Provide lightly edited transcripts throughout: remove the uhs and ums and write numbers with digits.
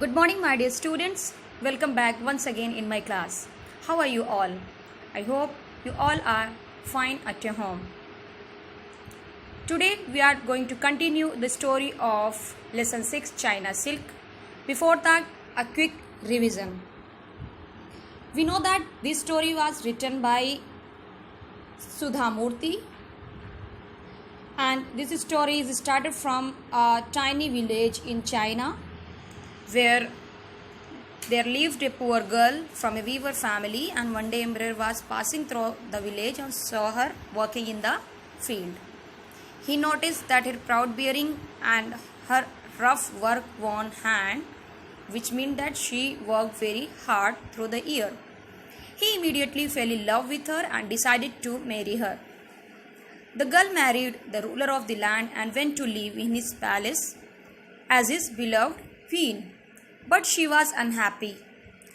Good morning, my dear students. Welcome back once again in my class. How are you all? I hope you all are fine at your home. Today, we are going to continue the story of Lesson 6 China Silk. Before that, a quick revision. We know that this story was written by Sudha Murthy, and this story is started from a tiny village in China where there lived a poor girl from a weaver family, and one day emperor was passing through the village and saw her working in the field. He noticed that her proud bearing and her rough work-worn hand, which meant that she worked very hard through the year. He immediately fell in love with her and decided to marry her. The girl married the ruler of the land and went to live in his palace as his beloved queen. But she was unhappy.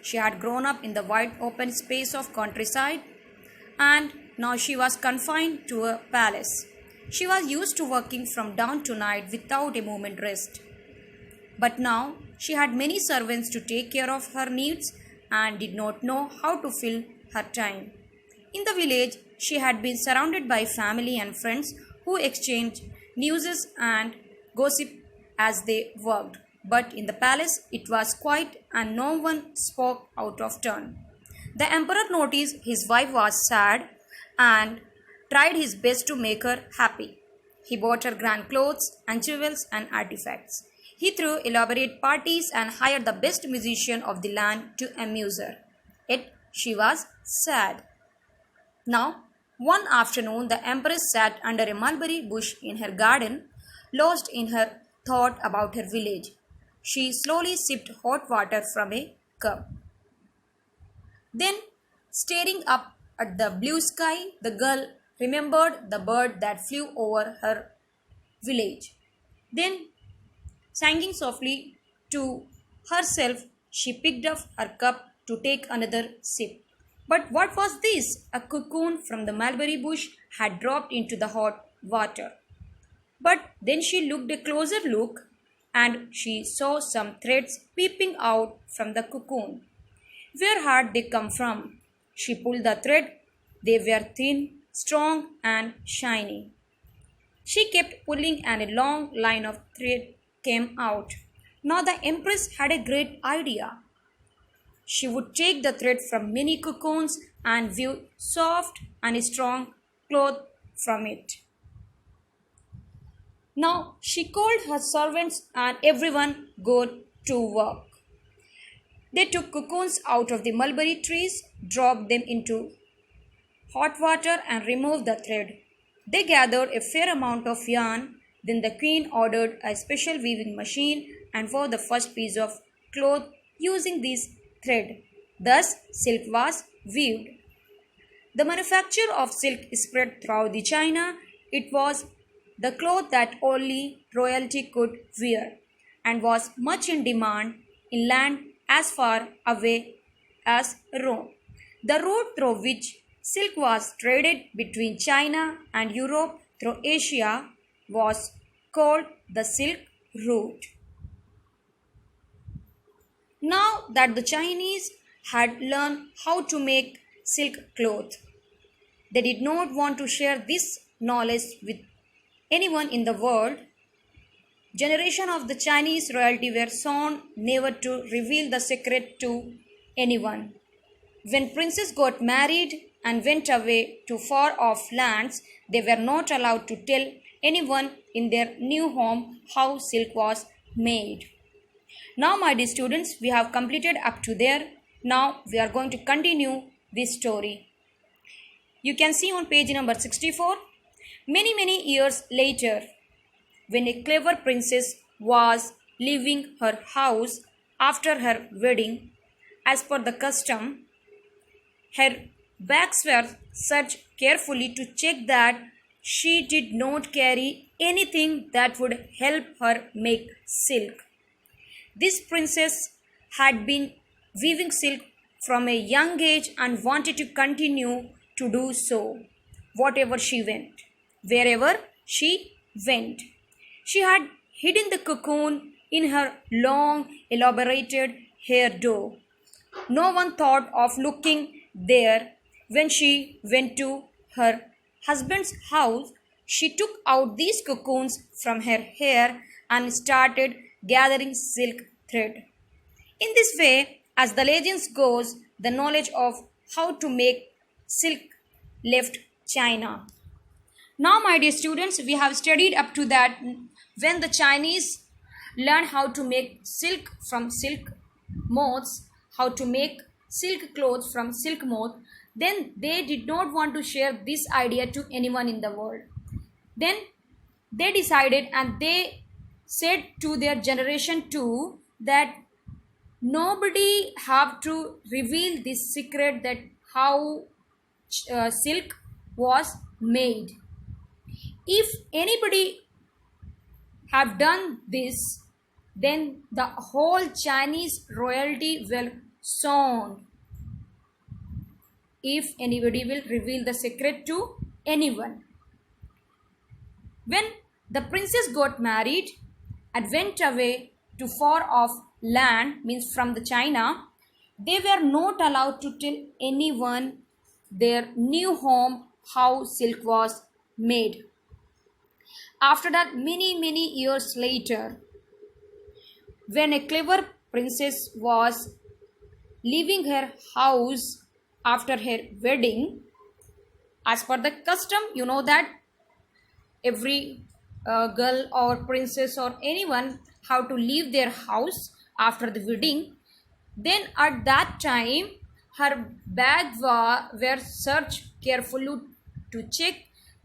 She had grown up in the wide open space of countryside, and now she was confined to a palace. She was used to working from dawn to night without a moment rest. But now she had many servants to take care of her needs and did not know how to fill her time. In the village, she had been surrounded by family and friends who exchanged news and gossip as they worked. But in the palace, it was quiet and no one spoke out of turn. The emperor noticed his wife was sad and tried his best to make her happy. He bought her grand clothes and jewels and artifacts. He threw elaborate parties and hired the best musician of the land to amuse her. Yet she was sad. Now, one afternoon, the empress sat under a mulberry bush in her garden, lost in her thought about her village. She slowly sipped hot water from a cup. Then, staring up at the blue sky, the girl remembered the bird that flew over her village. Then, singing softly to herself, she picked up her cup to take another sip. But what was this? A cocoon from the mulberry bush had dropped into the hot water. But then she looked a closer look, and she saw some threads peeping out from the cocoon. Where had they come from? She pulled the thread. They were thin, strong, and shiny. She kept pulling, and a long line of thread came out. Now the empress had a great idea. She would take the thread from many cocoons and weave soft and strong cloth from it. Now she called her servants and everyone go to work. They took cocoons out of the mulberry trees, dropped them into hot water and removed the thread. They gathered a fair amount of yarn. Then the queen ordered a special weaving machine and wove the first piece of cloth using this thread. Thus silk was weaved. The manufacture of silk spread throughout the China. It was the cloth that only royalty could wear and was much in demand in land as far away as Rome. The route through which silk was traded between China and Europe through Asia was called the Silk Route. Now that the Chinese had learned how to make silk cloth, they did not want to share this knowledge with anyone in the world. Generation of the Chinese royalty were sworn never to reveal the secret to anyone. When princes got married and went away to far off lands, they were not allowed to tell anyone in their new home how silk was made. Now, my dear students, we have completed up to there. Now we are going to continue this story. You can see on page number 64. Many years later, when a clever princess was leaving her house after her wedding, as per the custom, her bags were searched carefully to check that she did not carry anything that would help her make silk. This princess had been weaving silk from a young age and wanted to continue to do so, wherever she went. She had hidden the cocoon in her long, elaborated hairdo. No one thought of looking there. When she went to her husband's house, she took out these cocoons from her hair and started gathering silk thread. In this way, as the legends goes, the knowledge of how to make silk left China. Now, my dear students, we have studied up to that when the Chinese learned how to make silk from silk moths, how to make silk clothes from silk moth, then they did not want to share this idea to anyone in the world. Then they decided and they said to their generation too that nobody have to reveal this secret that how silk was made. If anybody have done this, then the whole Chinese royalty will sound. If anybody will reveal the secret to anyone. When the princess got married and went away to far off land, means from the China, they were not allowed to tell anyone their new home how silk was made. After that, many years later, when a clever princess was leaving her house after her wedding, as per the custom, you know that every girl or princess or anyone have to leave their house after the wedding. Then at that time, her bag were searched carefully to check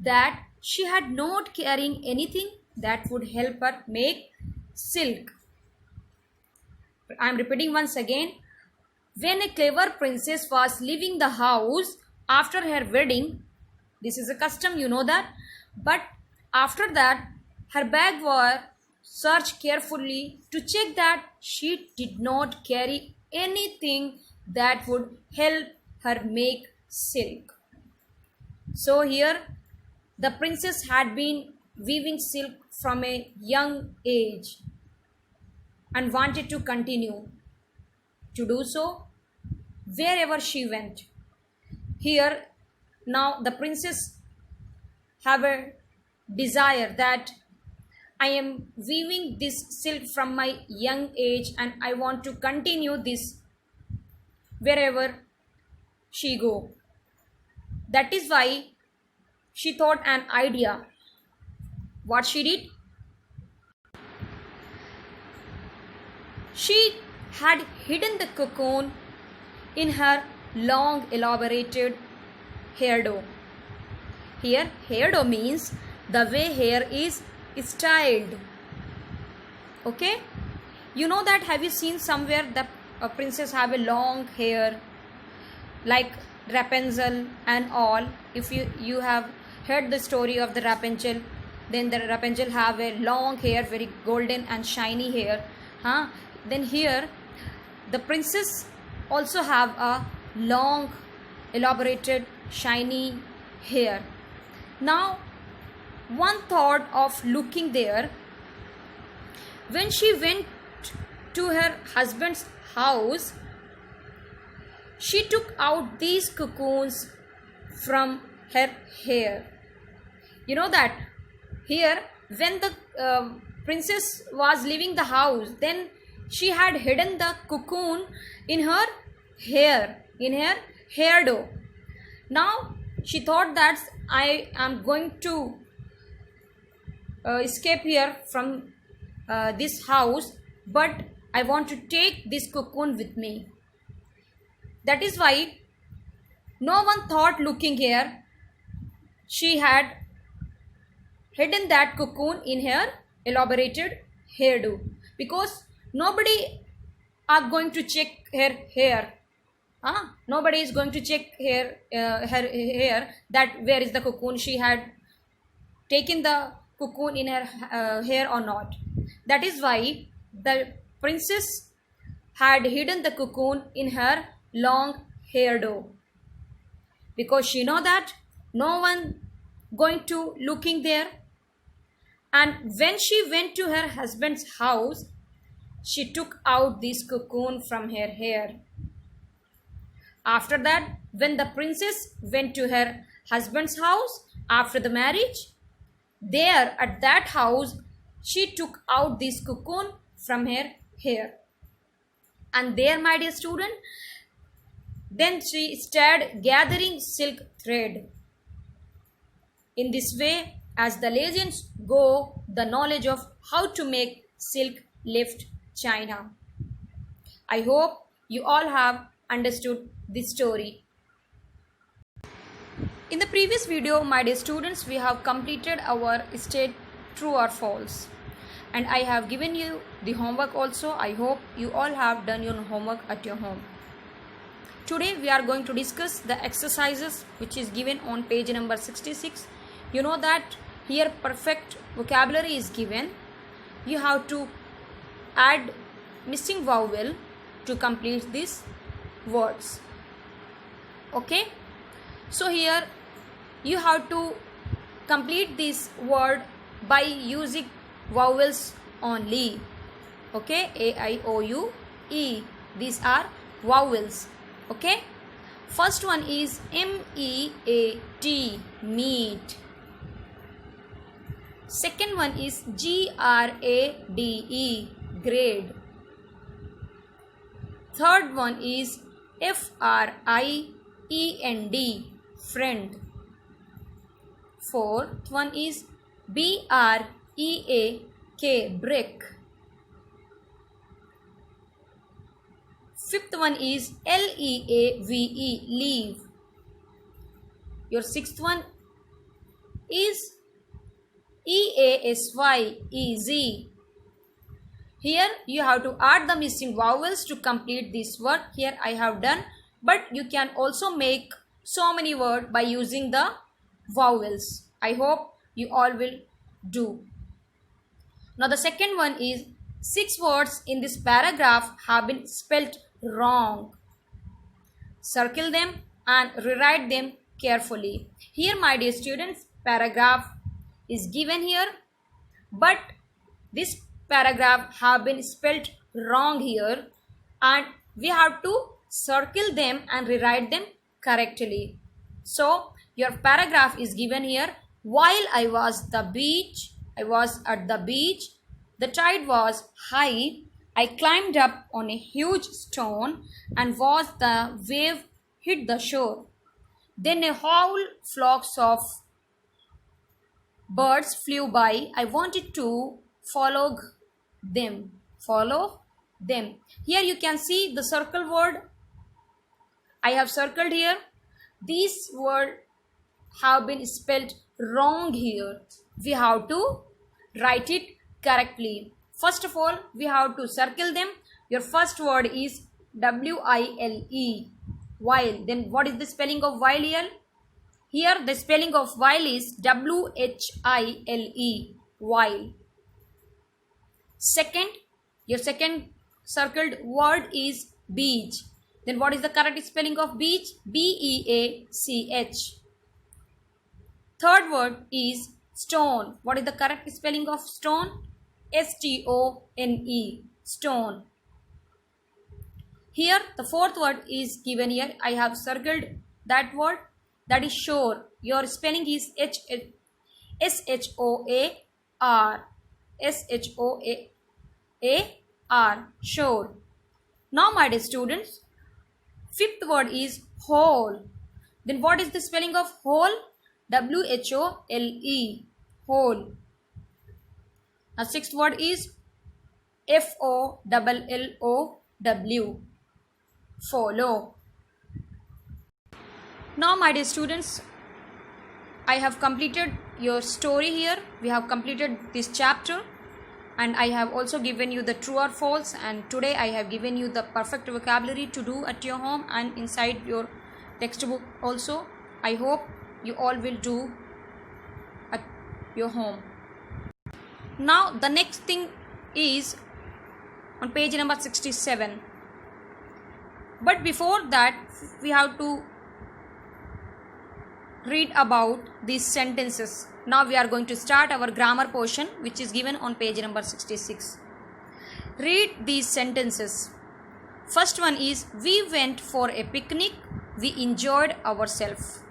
that she had not carrying anything that would help her make silk. I am repeating once again. When a clever princess was leaving the house after her wedding, this is a custom, you know that. But after that, her bag was searched carefully to check that she did not carry anything that would help her make silk. So here, the princess had been weaving silk from a young age and wanted to continue to do so wherever she went. Here, now the princess have a desire that I am weaving this silk from my young age and I want to continue this wherever she go. That is why she thought an idea. What she did? She had hidden the cocoon in her long elaborated hairdo. Here, hairdo means the way hair is styled. Okay? You know that, have you seen somewhere the princess have a long hair like Rapunzel and all? If you have heard the story of the Rapunzel, then the Rapunzel have a long hair, very golden and shiny hair. Then here the princess also have a long elaborated shiny hair. Now one thought of looking there. When she went to her husband's house, she took out these cocoons from her hair. You know that here when the princess was leaving the house, then she had hidden the cocoon in her hair, in her hairdo. Now she thought that I am going to escape here from this house, but I want to take this cocoon with me. That is why no one thought looking here. She had hidden that cocoon in her elaborated hairdo, because nobody are going to check her hair. Nobody is going to check her hair that where is the cocoon, she had taken the cocoon in her hair or not. That is why the princess had hidden the cocoon in her long hairdo, because she know that no one going to looking there. And when she went to her husband's house, she took out this cocoon from her hair. After that, when the princess went to her husband's house after the marriage, there at that house, she took out this cocoon from her hair. And there, my dear student, then she started gathering silk thread. In this way, as the legends go, the knowledge of how to make silk left China. I hope you all have understood this story. In the previous video, my dear students, we have completed our state true or false. And I have given you the homework also. I hope you all have done your homework at your home. Today we are going to discuss the exercises which is given on page number 66. You know that here perfect vocabulary is given. You have to add missing vowel to complete these words. Okay? So here you have to complete this word by using vowels only. Okay? A, I, O, U, E. These are vowels. Okay? First one is M-E-A-T, meat. Second one is G-R-A-D-E, grade. Third one is F-R-I-E-N-D, friend. Fourth one is B-R-E-A-K, brick. Fifth one is L-E-A-V-E, leave. Your sixth one is E-A-S-Y, easy. Here you have to add the missing vowels to complete this word. Here I have done, but you can also make so many words by using the vowels. I hope you all will do. Now the second one is 6 words in this paragraph have been spelt wrong. Circle them and rewrite them carefully. Here, my dear students, paragraph is given here, but this paragraph have been spelt wrong here, and we have to circle them and rewrite them correctly. So your paragraph is given here. While I was at the beach, the tide was high. I climbed up on a huge stone and watched the wave hit the shore. Then a whole flock of birds flew by. I wanted to follow them. Here you can see the circle word. I have circled here. These words have been spelled wrong here. We have to write it correctly. First of all, we have to circle them. Your first word is W-I-L-E, while. Then what is the spelling of while here? Here the spelling of while is W-H-I-L-E, while. Second, your second circled word is beach. Then what is the correct spelling of beach? B-E-A-C-H. Third word is stone. What is the correct spelling of stone? S-T-O-N-E, stone. Here the fourth word is given here. I have circled that word, that is shore. Your spelling is S-H-O-A-R, S-H-O-A-R, shore. Now my dear students, fifth word is whole. Then what is the spelling of whole? W-H-O-L-E, whole. Now sixth word is F-O-L-L-O-W, follow. Now my dear students, I have completed your story here. We have completed this chapter, and I have also given you the true or false, and today I have given you the perfect vocabulary to do at your home and inside your textbook also. I hope you all will do at your home. Now the next thing is on page number 67. But before that, we have to read about these sentences. Now we are going to start our grammar portion, which is given on page number 66. Read these sentences. First one is, we went for a picnic, we enjoyed ourselves.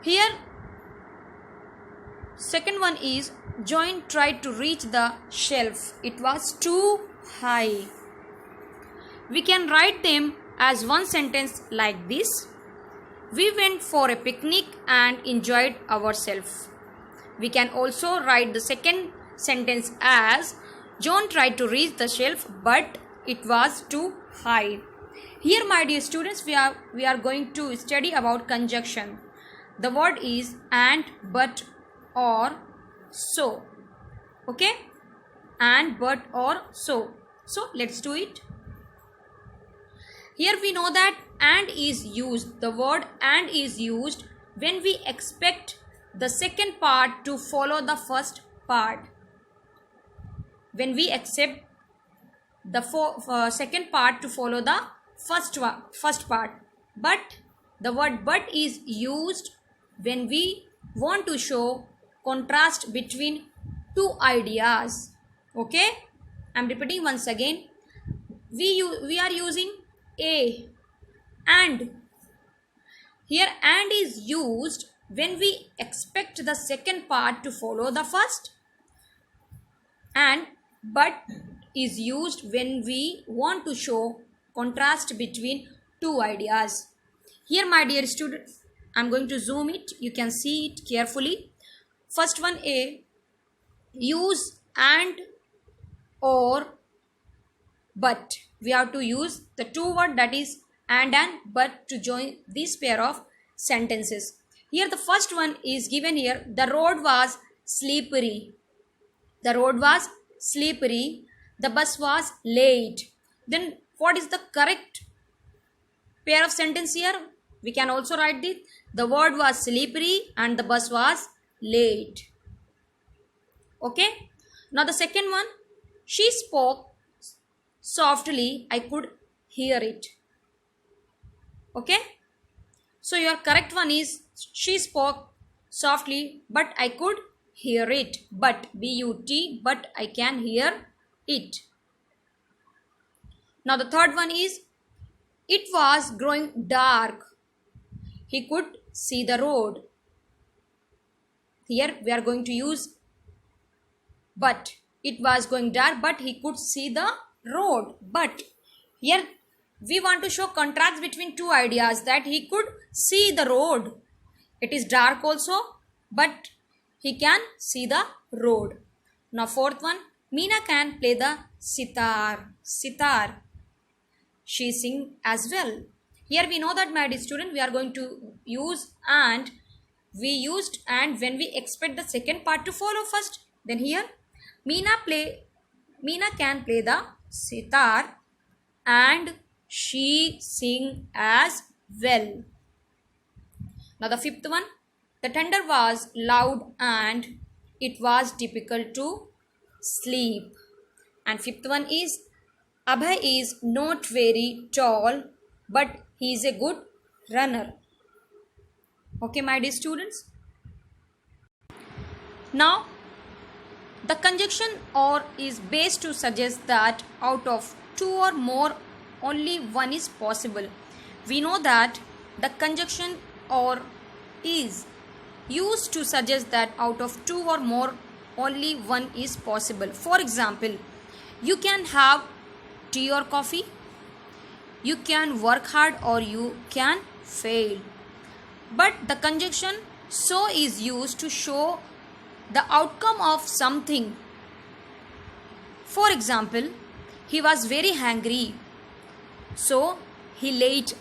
Here, second one is, John tried to reach the shelf, it was too high. We can write them as one sentence like this: we went for a picnic and enjoyed ourselves. We can also write the second sentence as, John tried to reach the shelf but it was too high. Here, my dear students, we are going to study about conjunction. The word is and, but, or, so. Okay? And, but, or, so. So, let's do it. Here we know that and is used. The word and is used when we expect the second part to follow the first part. When we accept the second part to follow the first part. But the word but is used when we want to show contrast between two ideas. Okay? I am repeating once again. We are using a and. Here and is used when we expect the second part to follow the first, and but is used when we want to show contrast between two ideas. Here, my dear students, I am going to zoom it. You can see it carefully. First one, A, use and, or, but. We have to use the two words, that is and but, to join this pair of sentences. Here the first one is given here. The road was slippery. The road was slippery. The bus was late. Then what is the correct pair of sentence here? We can also write this. The word was slippery and the bus was late. Okay. Now the second one. She spoke softly, I could hear it. Okay. So your correct one is, she spoke softly but I could hear it. But, B-U-T, but I can hear it. Now the third one is, it was growing dark. He could see the road. Here we are going to use but. It was going dark but he could see the road. But here we want to show contrast between two ideas, that he could see the road. It is dark also, but he can see the road. Now fourth one, Meena can play the sitar. Sitar. She sing as well. Here we know that, my dear student, we are going to use and. We used and when we expect the second part to follow first. Then here Meena can play the sitar and she sing as well. Now the fifth one, the thunder was loud and it was difficult to sleep. And fifth one is, Abhay is not very tall but he is a good runner. Okay, my dear students. Now the conjunction or is based to suggest that out of two or more, only one is possible. We know that the conjunction or is used to suggest that out of two or more, only one is possible. For example, you can have tea or coffee, you can work hard or you can fail. But the conjunction so is used to show the outcome of something. For example, he was very hungry, so he ate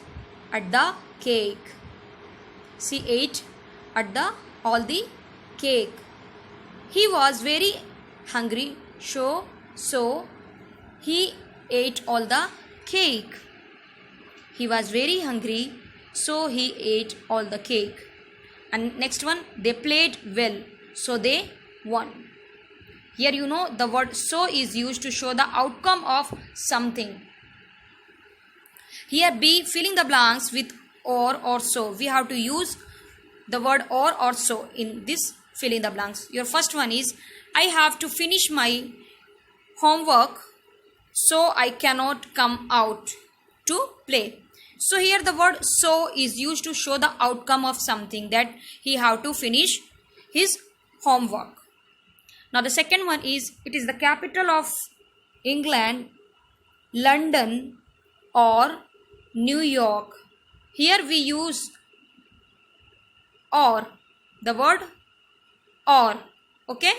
at the cake. She ate at all the cake. He was very hungry, so he ate all the cake. He was very hungry, so he ate all the cake. And next one, they played well, so they won. Here you know the word so is used to show the outcome of something. Here B, filling the blanks with or so. We have to use the word or so in this filling the blanks. Your first one is, I have to finish my homework, so I cannot come out to play. So here the word so is used to show the outcome of something, that he have to finish his homework. Now the second one is, it is the capital of England, London or New York. Here we use or, the word or. Okay,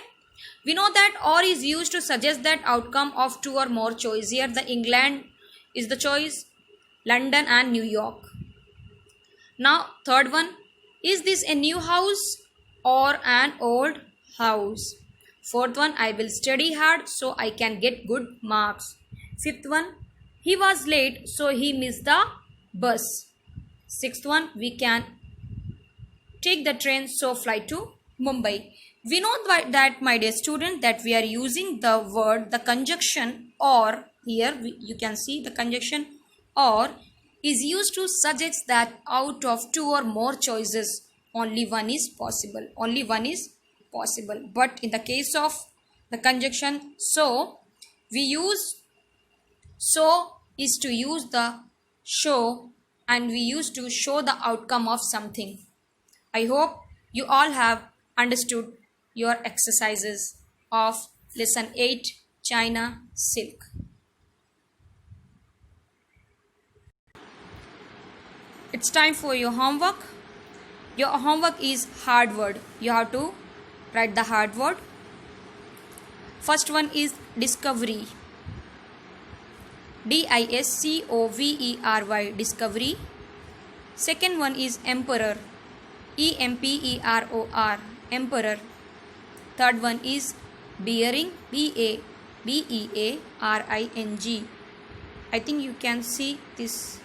we know that or is used to suggest that outcome of two or more choice. Here the England is the choice, London and New York. Now third one, is this a new house or an old house? Fourth one, I will study hard so I can get good marks. Fifth one, he was late so he missed the bus. Sixth one, we can take the train so fly to Mumbai. We know that, my dear student, that we are using the word, the conjunction or. Here you can see the conjunction or is used to suggest that out of two or more choices, only one is possible. Only one is possible. But in the case of the conjunction so, we use so is to use the show, and we use to show the outcome of something. I hope you all have understood your exercises of lesson 8, China silk. It's time for your homework. Your homework is hard word. You have to write the hard word. First one is discovery. DISCOVERY, discovery. Second one is emperor. EMPEROR, emperor. Third one is bearing. BABEARING. I think you can see these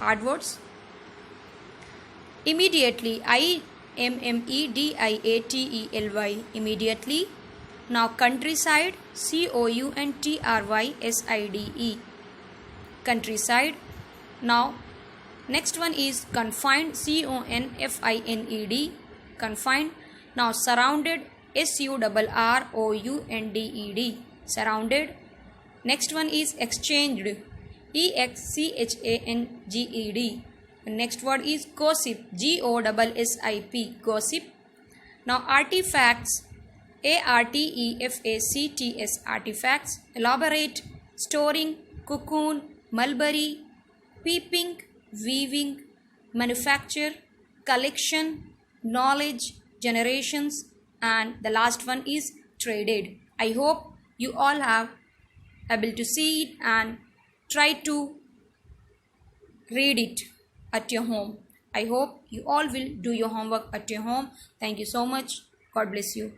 hard words. Immediately, IMMEDIATELY, immediately. Now countryside, COUNTRYSIDE, countryside. Now next one is confined, CONFINED, confined. Now surrounded, SURROUNDED, surrounded. Next one is exchanged, EXCHANGED. Next word is gossip, GOSSIP, gossip. Now artifacts, ARTEFACTS, artifacts. Elaborate, storing, cocoon, mulberry, peeping, weaving, manufacture, collection, knowledge, generations, and the last one is traded. I hope you all have able to see it and try to read it at your home. I hope you all will do your homework at your home. Thank you so much. God bless you.